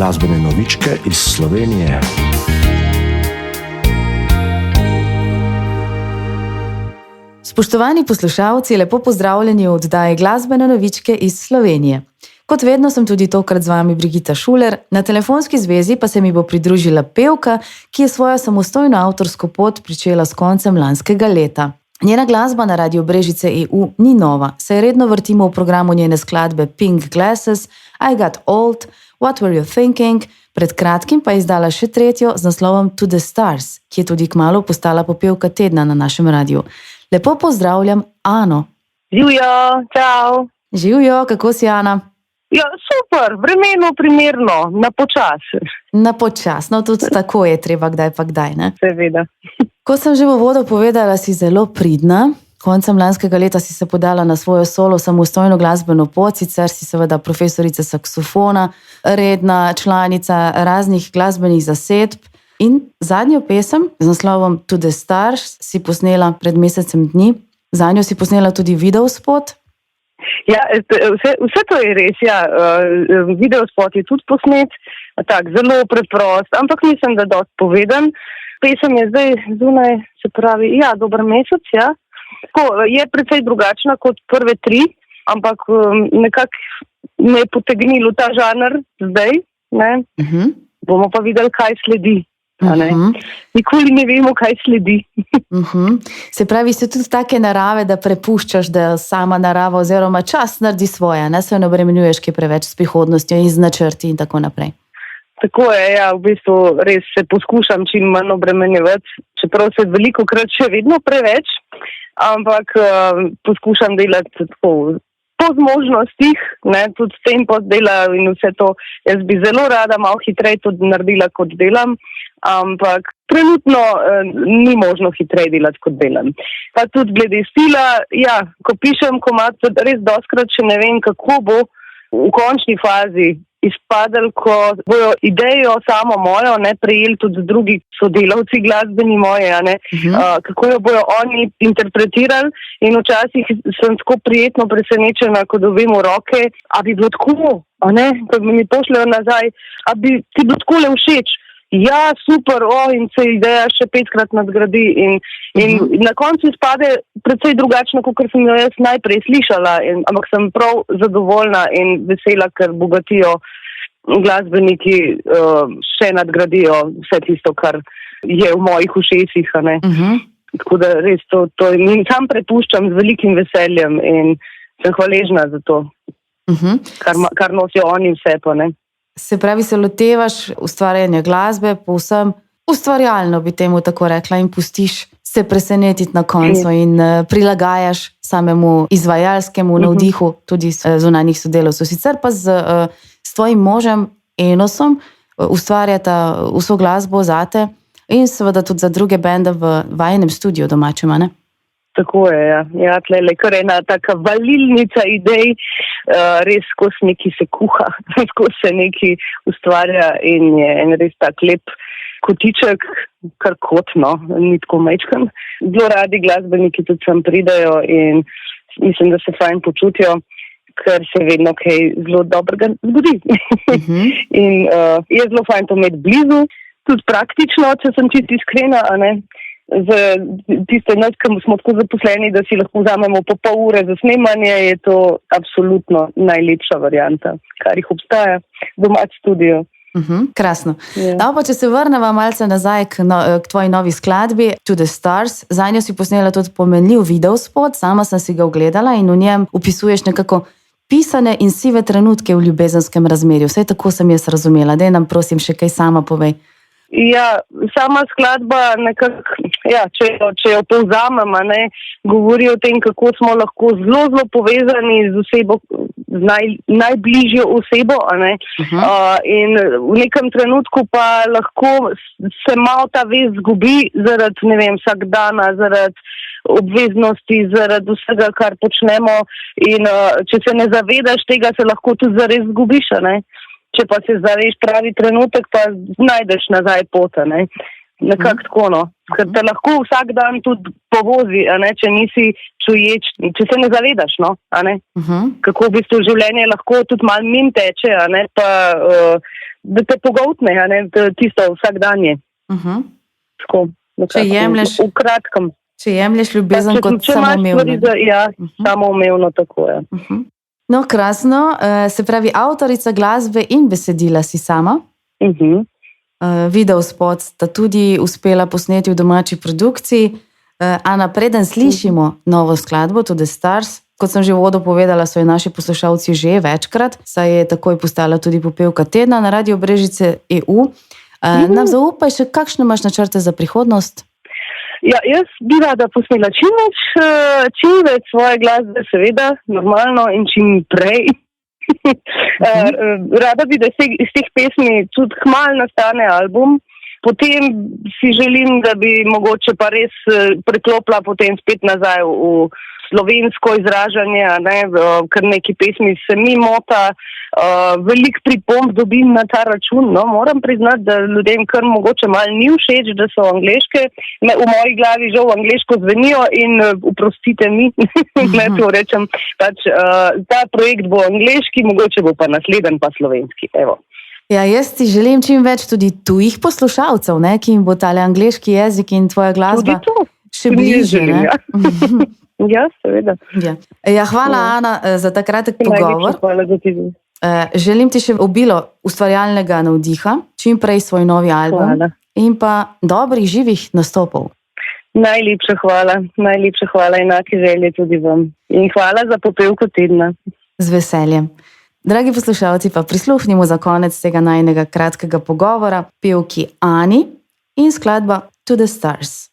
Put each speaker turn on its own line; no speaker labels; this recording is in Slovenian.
glasbene novičke iz Slovenije.
Spoštovani poslušalci, lepo pozdravljeni v oddaji Glasbene novičke iz Slovenije. Kot vedno sem tudi tokrat z vami Brigita Šuler, na telefonski zvezi pa se mi bo pridružila pevka, ki je svojo samostojno avtorsko pot pričela s koncem lanskega leta. Njena glasba na Radiu Brežice EU ni nova, saj redno vrtimo v programu njene skladbe Pink Glasses, I Got Old, What Were You Thinking, pred kratkim pa je izdala še tretjo z naslovom To The Stars, ki je tudi kmalu postala popevka tedna na našem radiju. Lepo pozdravljam Ano.
Živjo, čau.
Živjo, kako si, Ana?
Ja, super, vremeno primerno, na počas.
Na počas, no tudi tako je treba kdaj pa kdaj, ne?
Seveda.
Ko sem že v uvodu povedala, si zelo pridna. Koncem lanskega leta si se podala na svojo solo samostojno glasbeno pot, sicer si seveda profesorica saksofona, redna članica raznih glasbenih zasedb in zadnjo pesem z naslovom To The Stars si posnela pred mesecem dni. Zanjo si posnela tudi videospot.
Ja, vse to je res, ja. Videospot je tudi posnet, tak, zelo preprost, ampak mislim, da dosti povedan. Pesem je zdaj zunaj, se pravi, ja, dober mesec, ja. Tako, je precej drugačna kot prve tri, ampak nekako me je potegnilo ta žanr zdaj, ne. Bomo pa videli, kaj sledi. Nikoli ne vemo, kaj sledi.
Se pravi, so tudi take narave, da prepuščaš, da sama narava oziroma čas naredi svoje, ne se ne obremenjuješ kaj preveč s prihodnostjo in z načrti in tako naprej.
Tako je, ja, v bistvu res se poskušam čim manj obremenjevati, čeprav se velikokrat še vedno preveč, ampak poskušam delati tako po zmožnostih, ne, tudi tempo dela in vse to. Jaz bi zelo rada malo hitreje to naredila, kot delam, ampak trenutno ni možno hitreje delati, kot delam. Pa tudi glede stila, ja, ko pišem komad, res dostkrat še ne vem, kako bo v končni fazi izpadel, ko bojo idejo samo mojo, ne, prejeli tudi drugi sodelavci glasbeni moje, ne, kako jo bojo oni interpretirali in včasih sem tako prijetno presenečena, ko dobim v roke, a bi bilo tako, a ne, ko mi pošljajo nazaj, a bi ti bilo tako le všeč. Ja, super, in se ideja še 5-krat nadgradi in na koncu izpade precej drugačno, kot sem jo jaz najprej slišala, ampak sem prav zadovoljna in vesela, ker bogatijo glasbeniki še nadgradijo vse tisto, kar je v mojih ušesih, a ne. Tako da res to sam prepuščam z velikim veseljem in sem hvaležna za to, kar nosijo oni vse to, ne.
Se pravi, se lotevaš ustvarjanja glasbe povsem ustvarjalno, bi temu tako rekla, in pustiš se presenetiti na koncu in prilagajaš samemu izvajalskemu navdihu tudi zunanjih sodelavcev. Sicer pa s tvojim možem Enosom ustvarjata vso glasbo zate in seveda tudi za druge bende v vajinem studiu domačem, ne?
Tako je, ja. Ja, tlele kar ena taka valilnica idej, res skozi neki se kuha, skozi se neki ustvarja in je en res tak lep kotiček, kar kotno, ni tako mečkan. Zelo radi glasbeniki tudi sem pridajo in mislim, da se fajn počutijo, ker se vedno kaj zelo dobrega zgodi. In je zelo fajn to imeti blizu, tudi praktično, če sem čisto iskrena, a ne. Za tiste nas, ki smo tako zaposleni, da si lahko vzamemo po pol ure za snemanje, je to absolutno najlepša varianta, kar jih obstaja domač studio.
Krasno. No, pa če se vrnemo malce nazaj k tvoji novi skladbi To The Stars, zanjo si posnela tudi pomenljiv videospot, sama sem si ga ogledala in v njem opisuješ nekako pisane in sive trenutke v ljubezenskem razmerju. Vse tako sem jaz razumela. Daj nam prosim še kaj sama povej.
Ja, sama skladba nekako, ja, če jo povzamem, ne, govori o tem, kako smo lahko zelo povezani z osebo, z najbližjo osebo, ne. In v nekem trenutku pa lahko se malo ta vez zgubi zaradi, ne vem, vsakdana, zaradi obveznosti, zaradi vsega, kar počnemo in če se ne zavedaš tega, se lahko tudi zares zgubiš, ne. Če pa se zaveš pravi trenutek, pa najdeš nazaj pot, ne. Nekako tako, no. Ker te lahko vsak dan tudi povozi, a ne, če nisi čuječ, če se ne zavedaš, no, a ne. Kako v bistvu življenje lahko tudi malo mimo teče, a ne, pa da te pogoltne, a ne, tisto vsakdanje. Tako,
Če jemlješ,
v kratkem.
Če jemlješ ljubezen kot
če imaš stvari,
samoumevno.
samoumevno, tako je.
No, krasno. Se pravi, avtorica glasbe in besedila si sama. Video spot sta tudi uspela posneti v domači produkciji. Ana, preden slišimo novo skladbo To The Stars, kot sem že v uvodu povedala, so jo naši poslušalci že večkrat, saj je takoj postala tudi popevka tedna na Radiu Brežice EU. Nam zaupaj še, kakšne imaš načrte za prihodnost?
Ja, jaz bi rada posnela čim več svoje glasbe, seveda, normalno in čim prej. Rada bi, da iz teh pesmi tudi kmalu nastane album. Potem si želim, da bi mogoče pa res preklopila potem spet nazaj v slovensko izražanje, ker neki pesmi se mi mota. Veliko pripomb dobim na ta račun. No? Moram priznati, da ljudem kar mogoče malo ni všeč, da so angleške. V moji glavi žal angleško zvenijo in oprostite mi, ne to rečem. Ta projekt bo angleški, mogoče bo pa naslednji pa slovenski. Evo.
Ja, jaz ti želim čim več tudi tujih poslušalcev, ne, ki jim bo tale angleški jezik in tvoja glasba še bližje.
Ja, seveda.
Ja, hvala, Ana, za ta kratek pogovor.
Hvala za ti.
Želim ti še obilo ustvarjalnega navdiha, čim prej svoj novi album in pa dobrih, živih nastopov.
Najlepša hvala, enake želje tudi vam. In hvala za popevko tedna.
Z veseljem. Dragi poslušalci, pa prisluhnimo za konec tega najinega kratkega pogovora pevki Ani in skladba To The Stars.